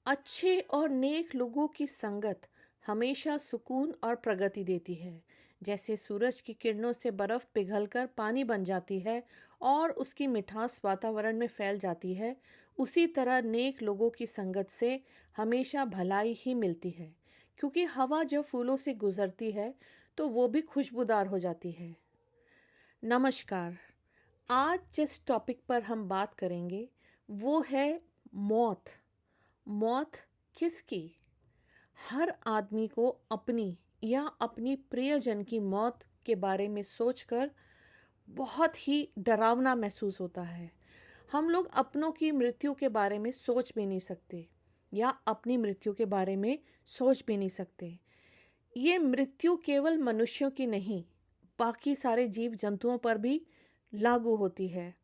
अच्छे और नेक लोगों की संगत हमेशा सुकून और प्रगति देती है। जैसे सूरज की किरणों से बर्फ पिघलकर पानी बन जाती है और उसकी मिठास वातावरण में फैल जाती है, उसी तरह नेक लोगों की संगत से हमेशा भलाई ही मिलती है। क्योंकि हवा जब फूलों से गुजरती है तो वो भी खुशबूदार हो जाती है। नमस्कार। आज जिस टॉपिक पर हम बात करेंगे वो है मौत। मौत किसकी? हर आदमी को अपनी या अपनी प्रियजन की मौत के बारे में सोचकर बहुत ही डरावना महसूस होता है। हम लोग अपनों की मृत्यु के बारे में सोच भी नहीं सकते या अपनी मृत्यु के बारे में सोच भी नहीं सकते। ये मृत्यु केवल मनुष्यों की नहीं, बाकी सारे जीव जंतुओं पर भी लागू होती है।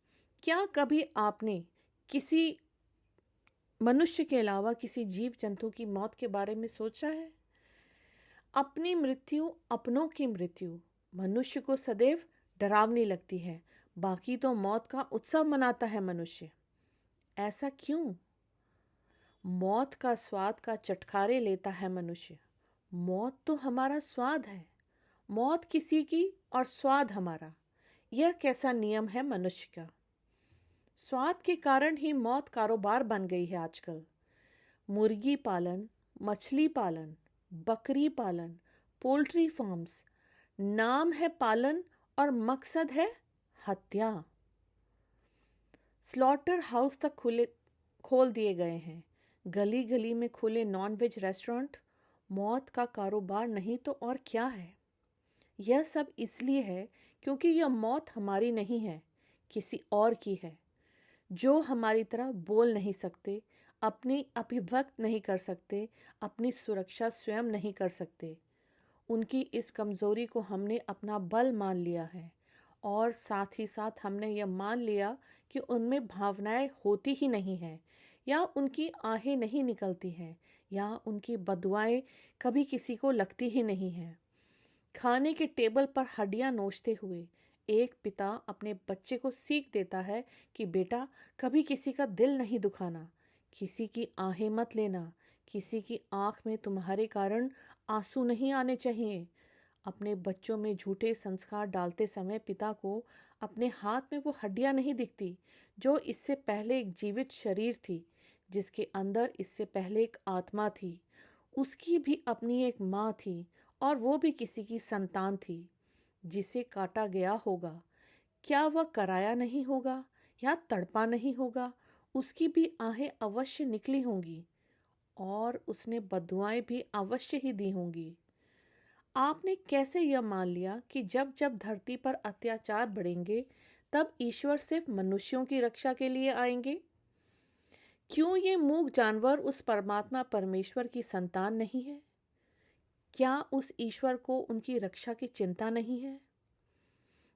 क्या कभी आपने किसी मनुष्य के अलावा किसी जीव जंतु की मौत के बारे में सोचा है? अपनी मृत्यु, अपनों की मृत्यु मनुष्य को सदैव डरावनी लगती है। बाकी तो मौत का उत्सव मनाता है मनुष्य। ऐसा क्यों? मौत का स्वाद का चटखारे लेता है मनुष्य। मौत तो हमारा स्वाद है। मौत किसी की और स्वाद हमारा। यह कैसा नियम है मनुष्य का? स्वाद के कारण ही मौत कारोबार बन गई है आजकल। मुर्गी पालन, मछली पालन, बकरी पालन, पोल्ट्री फार्म्स, नाम है पालन और मकसद है हत्या। स्लॉटर हाउस तक खोल दिए गए हैं। गली गली में खुले नॉनवेज रेस्टोरेंट। मौत का कारोबार नहीं तो और क्या है? यह सब इसलिए है क्योंकि यह मौत हमारी नहीं है, किसी और की है। जो हमारी तरह बोल नहीं सकते, अपनी अभिव्यक्त नहीं कर सकते, अपनी सुरक्षा स्वयं नहीं कर सकते। उनकी इस कमज़ोरी को हमने अपना बल मान लिया है और साथ ही साथ हमने यह मान लिया कि उनमें भावनाएं होती ही नहीं हैं, या उनकी आहें नहीं निकलती हैं, या उनकी बदुआएं कभी किसी को लगती ही नहीं हैं। खाने के टेबल पर हड्डियां नोचते हुए एक पिता अपने बच्चे को सीख देता है कि बेटा, कभी किसी का दिल नहीं दुखाना, किसी की आहें मत लेना, किसी की आंख में तुम्हारे कारण आंसू नहीं आने चाहिए। अपने बच्चों में झूठे संस्कार डालते समय पिता को अपने हाथ में वो हड्डियां नहीं दिखती जो इससे पहले एक जीवित शरीर थी, जिसके अंदर इससे पहले एक आत्मा थी। उसकी भी अपनी एक माँ थी और वो भी किसी की संतान थी जिसे काटा गया होगा। क्या वह कराया नहीं होगा या तड़पा नहीं होगा? उसकी भी आहें अवश्य निकली होंगी और उसने बद्दुआएं भी अवश्य ही दी होंगी। आपने कैसे यह मान लिया कि जब जब धरती पर अत्याचार बढ़ेंगे तब ईश्वर सिर्फ मनुष्यों की रक्षा के लिए आएंगे? क्यों ये मूक जानवर उस परमात्मा परमेश्वर की संतान नहीं है? क्या उस ईश्वर को उनकी रक्षा की चिंता नहीं है?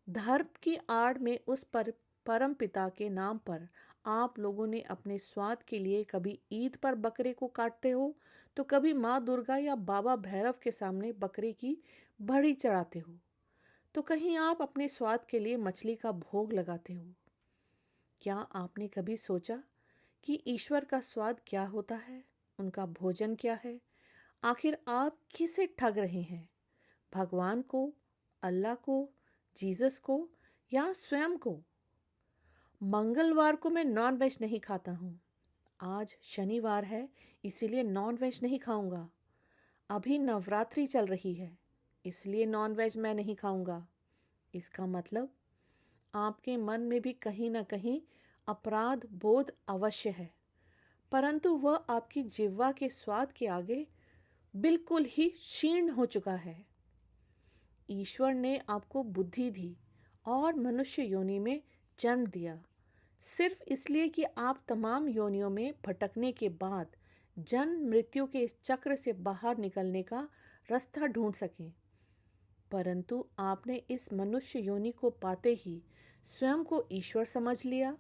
धर्म की आड़ में उस परम पिता के नाम पर आप लोगों ने अपने स्वाद के लिए कभी ईद पर बकरे को काटते हो तो कभी माँ दुर्गा या बाबा भैरव के सामने बकरे की बलि चढ़ाते हो, तो कहीं आप अपने स्वाद के लिए मछली का भोग लगाते हो। क्या आपने कभी सोचा कि ईश्वर का स्वाद क्या होता है? उनका भोजन क्या है? आखिर आप किसे ठग रहे हैं? भगवान को, अल्लाह को, जीसस को या स्वयं को? मंगलवार को मैं नॉन वेज नहीं खाता हूँ। आज शनिवार है, इसीलिए नॉन वेज नहीं खाऊंगा। अभी नवरात्रि चल रही है, इसलिए नॉन वेज मैं नहीं खाऊंगा। इसका मतलब आपके मन में भी कहीं ना कहीं अपराध बोध अवश्य है, परंतु वह आपकी जिह्वा के स्वाद के आगे बिल्कुल ही क्षीण हो चुका है। ईश्वर ने आपको बुद्धि दी और मनुष्य योनि में जन्म दिया, सिर्फ इसलिए कि आप तमाम योनियों में भटकने के बाद जन्म मृत्यु के इस चक्र से बाहर निकलने का रास्ता ढूंढ सकें। परंतु आपने इस मनुष्य योनि को पाते ही स्वयं को ईश्वर समझ लिया।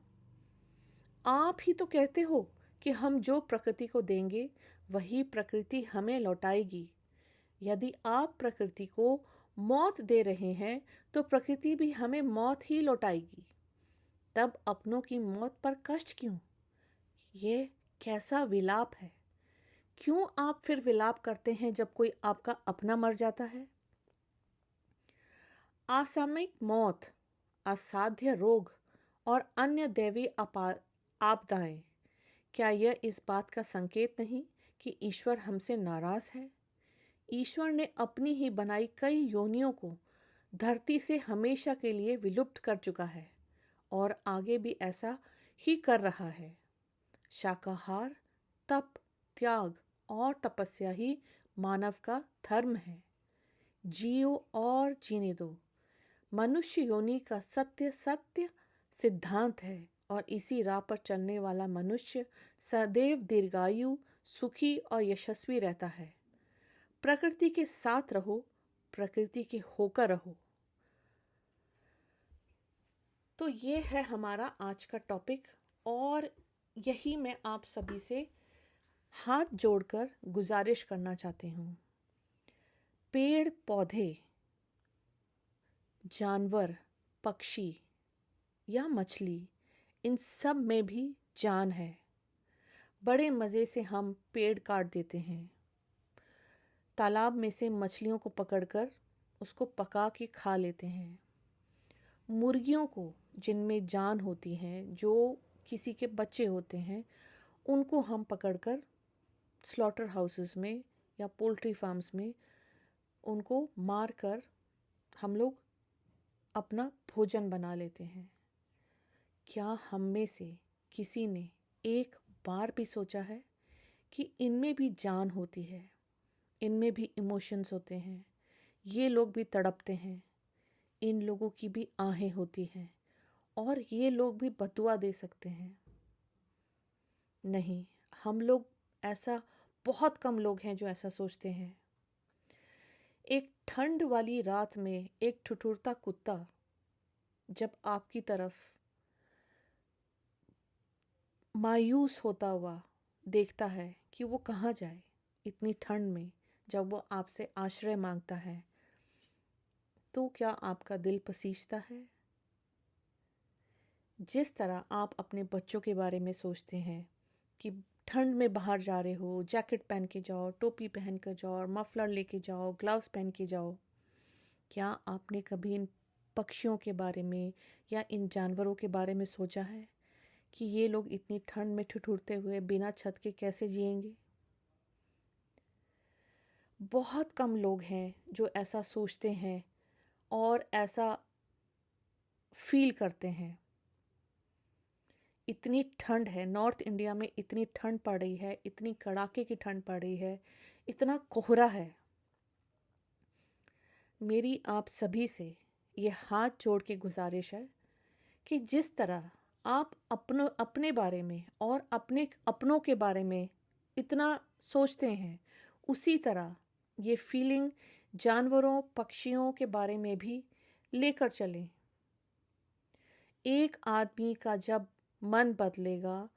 आप ही तो कहते हो कि हम जो प्रकृति को देंगे वही प्रकृति हमें लौटाएगी। यदि आप प्रकृति को मौत दे रहे हैं तो प्रकृति भी हमें मौत ही लौटाएगी। तब अपनों की मौत पर कष्ट क्यों? ये कैसा विलाप है? क्यों आप फिर विलाप करते हैं जब कोई आपका अपना मर जाता है? असामयिक मौत, असाध्य रोग और अन्य दैवीय आपदाएं, क्या यह इस बात का संकेत नहीं कि ईश्वर हमसे नाराज है? ईश्वर ने अपनी ही बनाई कई योनियों को धरती से हमेशा के लिए विलुप्त कर चुका है और आगे भी ऐसा ही कर रहा है। शाकाहार, तप, त्याग और तपस्या ही मानव का धर्म है। जियो और जीने दो मनुष्य योनि का सत्य सत्य सिद्धांत है और इसी राह पर चलने वाला मनुष्य सदैव दीर्घायु, सुखी और यशस्वी रहता है। प्रकृति के साथ रहो, प्रकृति के होकर रहो। तो ये है हमारा आज का टॉपिक और यही मैं आप सभी से हाथ जोड़कर गुजारिश करना चाहती हूँ। पेड़ पौधे, जानवर, पक्षी या मछली, इन सब में भी जान है। बड़े मज़े से हम पेड़ काट देते हैं, तालाब में से मछलियों को पकड़कर उसको पका के खा लेते हैं। मुर्गियों को, जिनमें जान होती है, जो किसी के बच्चे होते हैं, उनको हम पकड़कर स्लॉटर हाउसेस में या पोल्ट्री फार्म्स में उनको मार कर हम लोग अपना भोजन बना लेते हैं। क्या हम में से किसी ने एक बार भी सोचा है कि इनमें भी जान होती है, इनमें भी इमोशंस होते हैं, ये लोग भी तड़पते हैं, इन लोगों की भी आहें होती हैं और ये लोग भी बदुआ दे सकते हैं? नहीं, हम लोग ऐसा, बहुत कम लोग हैं जो ऐसा सोचते हैं। एक ठंड वाली रात में एक ठुठुरता कुत्ता जब आपकी तरफ मायूस होता हुआ देखता है कि वो कहाँ जाए इतनी ठंड में, जब वो आपसे आश्रय मांगता है, तो क्या आपका दिल पसीजता है? जिस तरह आप अपने बच्चों के बारे में सोचते हैं कि ठंड में बाहर जा रहे हो, जैकेट पहन के जाओ, टोपी पहन कर जाओ, मफलर लेके जाओ, ग्लव्स पहन के जाओ, क्या आपने कभी इन पक्षियों के बारे में या इन जानवरों के बारे में सोचा है कि ये लोग इतनी ठंड में ठिठुरते हुए बिना छत के कैसे जिएंगे? बहुत कम लोग हैं जो ऐसा सोचते हैं और ऐसा फील करते हैं। इतनी ठंड है, नॉर्थ इंडिया में इतनी ठंड पड़ रही है, इतनी कड़ाके की ठंड पड़ रही है, इतना कोहरा है। मेरी आप सभी से ये हाथ जोड़ के गुजारिश है कि जिस तरह आप अपने बारे में और अपने अपनों के बारे में इतना सोचते हैं, उसी तरह ये फीलिंग जानवरों, पक्षियों के बारे में भी लेकर चलें। एक आदमी का जब मन बदलेगा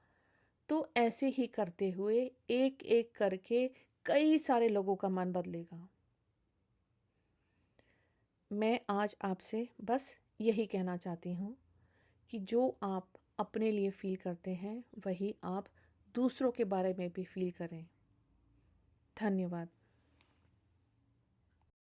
तो ऐसे ही करते हुए एक एक करके कई सारे लोगों का मन बदलेगा। मैं आज आपसे बस यही कहना चाहती हूँ कि जो आप अपने लिए फील करते हैं वही आप दूसरों के बारे में भी फील करें। धन्यवाद।